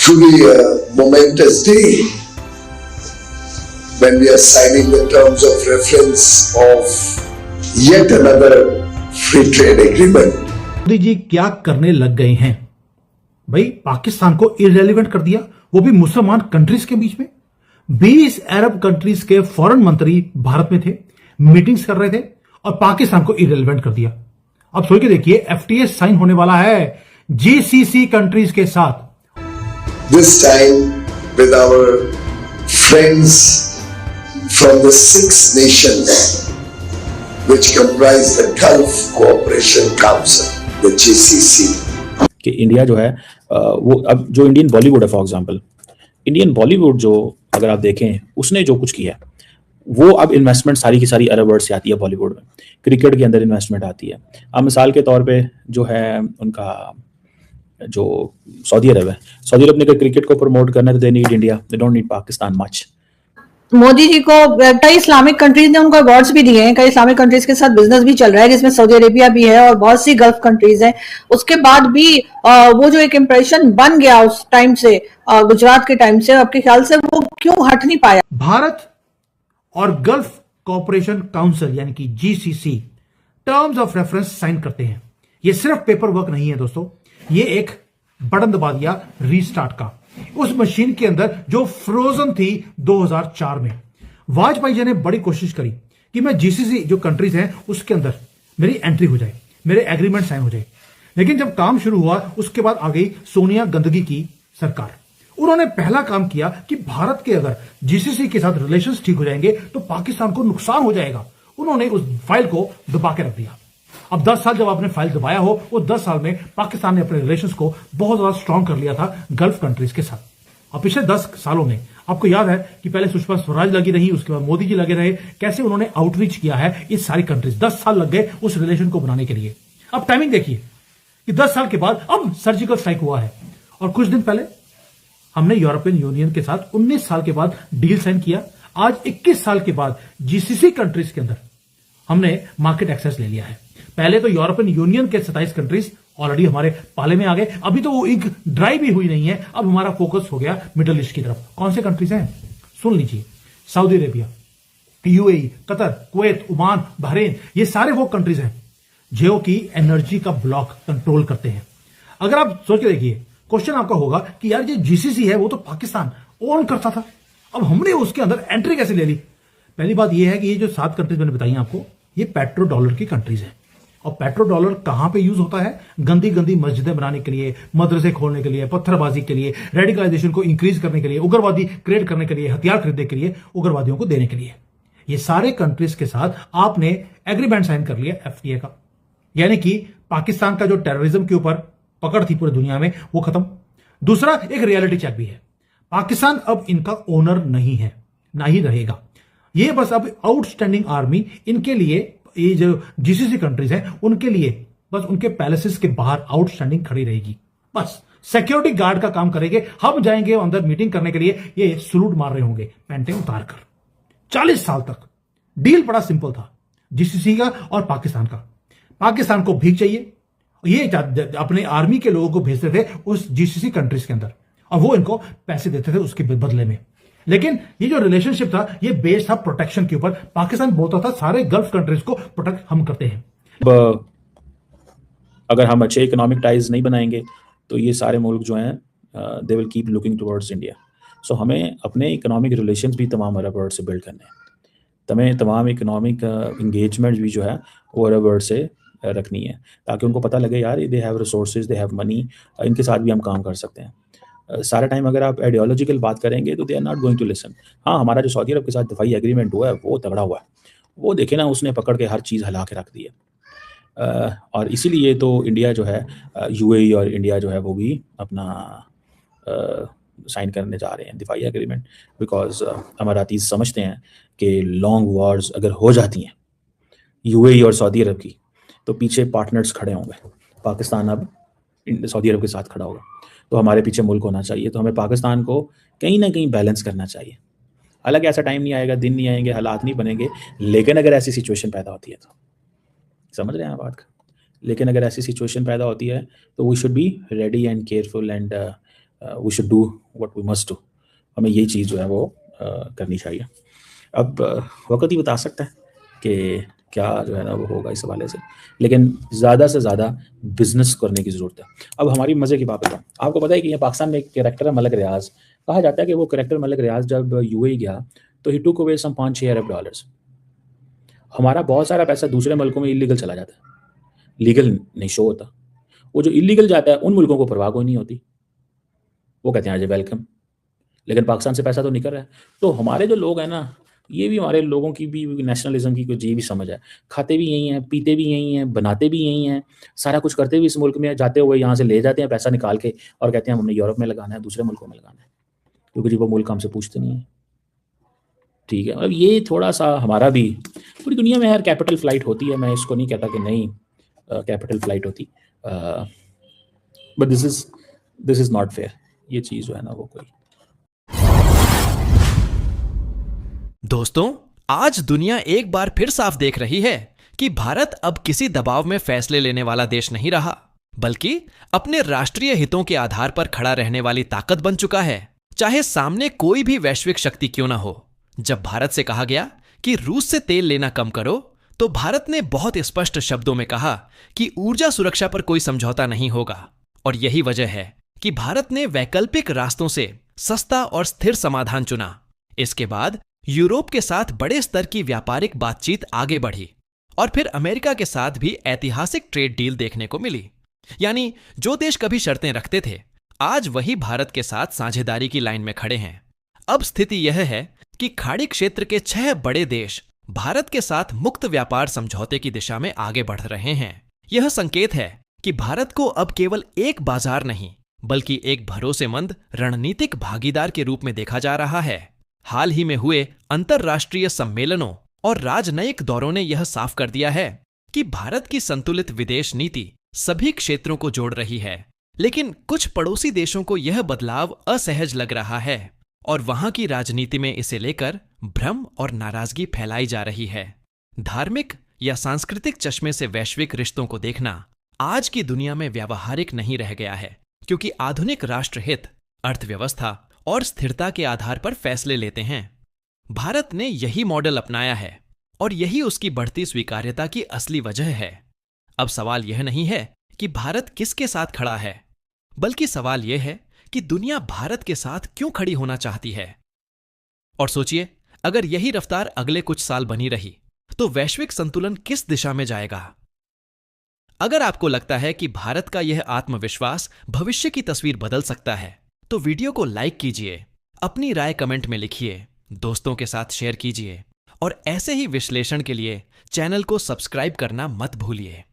truly a momentous day when we are signing the terms of reference of yet another free trade agreement. Modi ji क्या करने लग गए हैं भाई? पाकिस्तान को इररेलेवेंट कर दिया, वो भी मुसलमान कंट्रीज के बीच में। 20 अरब कंट्रीज के फॉरेन मंत्री भारत में थे, मीटिंग्स कर रहे थे और पाकिस्तान को इररेलेवेंट कर दिया। अब सोच के देखिए, एफटीए साइन होने वाला है जीसीसी कंट्रीज के साथ। This time with our friends from the 6 nations which comprise the Gulf Cooperation Council, the GCC. कि इंडिया जो है वो अब जो इंडियन बॉलीवुड है, फॉर एग्जांपल इंडियन बॉलीवुड जो अगर आप देखें उसने जो कुछ किया है वो अब इन्वेस्टमेंट सारी की सारी अरब वर्ल्ड से आती है बॉलीवुड में। क्रिकेट के अंदर इन्वेस्टमेंट आती है। अब मिसाल के तौर पे जो है उनका जो सऊदी अरब है, सऊदी अरब ने अगर क्रिकेट को प्रमोट करना है तो they need India, they don't need Pakistan much. Modi ji को कई इस्लामिक कंट्रीज ने उनको अवार्ड्स भी दिए हैं, कई इस्लामिक कंट्रीज के साथ बिजनेस भी चल रहा है जिसमें सऊदी अरेबिया भी है और बहुत सी गल्फ कंट्रीज हैं। उसके बाद भी वो जो एक इम्प्रेशन बन गया उस टाइम से, गुजरात के टाइम से, आपके ख्याल से वो क्यों हट नहीं पाया? भारत और गल्फ कॉपरेशन काउंसिल यानी कि GCC terms of reference sign करते हैं। ये सिर्फ पेपर वर्क नहीं है दोस्तों, ये एक बटन दबा दिया रीस्टार्ट का। उस मशीन के अंदर जो फ्रोजन थी 2004 में, वाजपेयी जी ने बड़ी कोशिश करी कि मैं जीसीसी जो कंट्रीज हैं उसके अंदर मेरी एंट्री हो जाए, मेरे एग्रीमेंट साइन हो जाए। लेकिन जब काम शुरू हुआ उसके बाद आ गई सोनिया गांधी की सरकार। उन्होंने पहला काम किया कि भारत के अगर जीसीसी के साथ रिलेशंस ठीक हो जाएंगे तो पाकिस्तान को नुकसान हो जाएगा। उन्होंने उस फाइल को दबा के रख दिया। अब 10 साल जब आपने फाइल दबाया हो, वो 10 साल में पाकिस्तान ने अपने रिलेशंस को बहुत ज्यादा स्ट्रांग कर लिया था गल्फ कंट्रीज के साथ। और पिछले 10 सालों में आपको याद है कि पहले सुषमा स्वराज लगी रही, उसके बाद मोदी जी लगे रहे, कैसे उन्होंने आउटरीच किया है इस सारी कंट्रीज। 10 साल लग गए उस रिलेशन को बनाने के लिए। अब टाइमिंग देखिए कि 10 साल के बाद अब सर्जिकल स्ट्राइक हुआ है। और कुछ दिन पहले हमने यूरोपियन यूनियन के साथ 19 साल के बाद डील साइन किया। आज 21 साल के बाद जीसीसी कंट्रीज के अंदर हमने मार्केट एक्सेस ले लिया है। पहले तो यूरोपियन यूनियन के 27 कंट्रीज ऑलरेडी हमारे पाले में आ गए, अभी तो वो इंक ड्राई भी हुई नहीं है। अब हमारा फोकस हो गया मिडिल ईस्ट की तरफ। कौन से कंट्रीज हैं सुन लीजिए, Saudi Arabia, UAE, Qatar, Kuwait, Oman, Bahrain, ये सारे वो कंट्रीज हैं जो की एनर्जी का ब्लॉक कंट्रोल करते हैं। अगर आप सोच के देखिए, क्वेश्चन आपका होगा कि यार ये जीसीसी है वो तो पाकिस्तान ओन करता था, अब हमने उसके अंदर एंट्री कैसे ले ली? पहली बात यह है कि ये जो 7 कंट्रीज मैंने बताई आपको, ये पेट्रो डॉलर की कंट्रीज हैं। और पेट्रो डॉलर कहां पे यूज होता है? गंदी गंदी मस्जिदें बनाने के लिए, मदरसे खोलने के लिए, पत्थरबाजी के लिए, रेडिकलाइजेशन को इंक्रीज करने के लिए, उग्रवादी क्रिएट करने के लिए, हथियार खरीदने के लिए, उग्रवादियों को देने के लिए। ये सारे कंट्रीज के साथ आपने एग्रीमेंट साइन कर लिया एफटीए का, यानी कि पाकिस्तान का जो टेररिज्म के ऊपर पकड़ थी पूरी दुनिया में वो खत्म। दूसरा एक रियलिटी चेक भी है, पाकिस्तान अब इनका ओनर नहीं है, ना ही रहेगा। ये बस अब आउटस्टैंडिंग आर्मी इनके लिए, ये जो जीसीसी कंट्रीज हैं उनके लिए बस उनके पैलेसेस के बाहर आउटस्टैंडिंग खड़ी रहेगी, बस सिक्योरिटी गार्ड का काम करेंगे। हम जाएंगे अंदर मीटिंग करने के लिए, ये सलूट मार रहे होंगे पैंटें उतार कर। 40 साल तक डील बड़ा सिंपल था जीसीसी का और पाकिस्तान का। पाकिस्तान को भीख चाहिए, ये अपने आर्मी के लोगों को भेजते थे उस जीसीसी कंट्रीज के अंदर और वो इनको पैसे देते थे उसके बदले में। लेकिन ये जो रिलेशनशिप था ये बेस्ड था प्रोटेक्शन के ऊपर। पाकिस्तान बोलता था सारे गल्फ कंट्रीज को प्रोटेक्ट हम करते हैं। अब अगर हम अच्छे इकोनॉमिक टाइज नहीं बनाएंगे तो ये सारे मुल्क जो हैं they will keep looking towards India. So हमें अपने इकोनॉमिक रिलेशंस भी तमाम अरब वर्ल्ड से बिल्ड करने हैं। तमाम इकोनॉमिक इंगेजमेंट भी जो है वो अरब वर्ल्ड से रखनी है, ताकि उनको पता लगे यार they have resources, they have money, इनके साथ भी हम काम कर सकते हैं। सारा टाइम अगर आप आइडियोलॉजिकल बात करेंगे तो they are not going to listen. हाँ, हमारा जो सऊदी अरब के साथ दफाई एग्रीमेंट हुआ है वो तगड़ा हुआ है, वो देखे ना, उसने पकड़ के हर चीज़ हिला के रख दी है। और इसीलिए तो इंडिया जो है, यूएई और इंडिया जो है वो भी अपना साइन करने जा रहे हैं दिफाई एग्रीमेंट, बिकॉज अमारातीज समझते हैं कि लॉन्ग वॉर्स अगर हो जाती हैं यूएई और सऊदी अरब की तो पीछे पार्टनर्स खड़े होंगे। पाकिस्तान अब सऊदी अरब के साथ खड़ा होगा तो हमारे पीछे मुल्क होना चाहिए। तो हमें पाकिस्तान को कहीं ना कहीं बैलेंस करना चाहिए। हालांकि ऐसा टाइम नहीं आएगा, दिन नहीं आएंगे, हालात नहीं बनेंगे, लेकिन अगर ऐसी सिचुएशन पैदा होती है तो, समझ रहे हैं आप बात का, लेकिन अगर ऐसी सिचुएशन पैदा होती है तो we should be ready and careful and we should do what we must do. हमें ये चीज़ जो है वो करनी चाहिए। अब वक़्त ही बता सकता है कि क्या जो है ना वो होगा इस हवाले से, लेकिन ज़्यादा से ज़्यादा बिज़नेस करने की ज़रूरत है। अब हमारी मज़े की बात बताऊँ, आपको पता है कि ये पाकिस्तान में एक कैरेक्टर है मलिक रियाज़। कहा जाता है कि वो कैरेक्टर मलिक रियाज़ जब यूएई गया तो ही टूक अवे सम $5-6 अरब। हमारा बहुत सारा पैसा दूसरे मुल्कों में इलीगल चला जाता है, लीगल नहीं शो होता। वो जो इलीगल जाता है उन मुल्कों को परवाह कोई नहीं होती, वो कहते हैं आज वेलकम, लेकिन पाकिस्तान से पैसा तो निकल रहा है। तो हमारे जो लोग हैं ना, ये भी हमारे लोगों की भी नेशनलिज्म की कुछ ये भी समझ है। खाते भी यहीं हैं, पीते भी यहीं हैं, बनाते भी यहीं हैं, सारा कुछ करते भी इस मुल्क में, जाते हुए यहाँ से ले जाते हैं पैसा निकाल के और कहते हैं हमने यूरोप में लगाना है, दूसरे मुल्कों में लगाना है, क्योंकि जी वो मुल्क हमसे पूछते नहीं है। ठीक है, अब ये थोड़ा-सा हमारा भी, पूरी दुनिया में यार कैपिटल फ्लाइट होती है, मैं इसको नहीं कहता कि नहीं कैपिटल फ्लाइट होती, but this is not fair. ये चीज़ जो है ना वो कोई। दोस्तों, आज दुनिया एक बार फिर साफ देख रही है कि भारत अब किसी दबाव में फैसले लेने वाला देश नहीं रहा, बल्कि अपने राष्ट्रीय हितों के आधार पर खड़ा रहने वाली ताकत बन चुका है, चाहे सामने कोई भी वैश्विक शक्ति क्यों ना हो। जब भारत से कहा गया कि रूस से तेल लेना कम करो, तो भारत ने बहुत स्पष्ट शब्दों में कहा कि ऊर्जा सुरक्षा पर कोई समझौता नहीं होगा, और यही वजह है कि भारत ने वैकल्पिक रास्तों से सस्ता और स्थिर समाधान चुना। इसके बाद यूरोप के साथ बड़े स्तर की व्यापारिक बातचीत आगे बढ़ी, और फिर अमेरिका के साथ भी ऐतिहासिक ट्रेड डील देखने को मिली। यानी जो देश कभी शर्तें रखते थे, आज वही भारत के साथ साझेदारी की लाइन में खड़े हैं। अब स्थिति यह है कि खाड़ी क्षेत्र के 6 बड़े देश भारत के साथ मुक्त व्यापार समझौते की दिशा में आगे बढ़ रहे हैं। यह संकेत है कि भारत को अब केवल एक बाजार नहीं, बल्कि एक भरोसेमंद रणनीतिक भागीदार के रूप में देखा जा रहा है। हाल ही में हुए अंतर्राष्ट्रीय सम्मेलनों और राजनयिक दौरों ने यह साफ कर दिया है कि भारत की संतुलित विदेश नीति सभी क्षेत्रों को जोड़ रही है, लेकिन कुछ पड़ोसी देशों को यह बदलाव असहज लग रहा है और वहां की राजनीति में इसे लेकर भ्रम और नाराजगी फैलाई जा रही है। धार्मिक या सांस्कृतिक चश्मे से वैश्विक रिश्तों को देखना आज की दुनिया में व्यावहारिक नहीं रह गया है, क्योंकि आधुनिक राष्ट्रहित, अर्थव्यवस्था और स्थिरता के आधार पर फैसले लेते हैं। भारत ने यही मॉडल अपनाया है और यही उसकी बढ़ती स्वीकार्यता की असली वजह है। अब सवाल यह नहीं है कि भारत किसके साथ खड़ा है, बल्कि सवाल यह है कि दुनिया भारत के साथ क्यों खड़ी होना चाहती है। और सोचिए, अगर यही रफ्तार अगले कुछ साल बनी रही तो वैश्विक संतुलन किस दिशा में जाएगा। अगर आपको लगता है कि भारत का यह आत्मविश्वास भविष्य की तस्वीर बदल सकता है, तो वीडियो को लाइक कीजिए, अपनी राय कमेंट में लिखिए, दोस्तों के साथ शेयर कीजिए और ऐसे ही विश्लेषण के लिए चैनल को सब्सक्राइब करना मत भूलिए।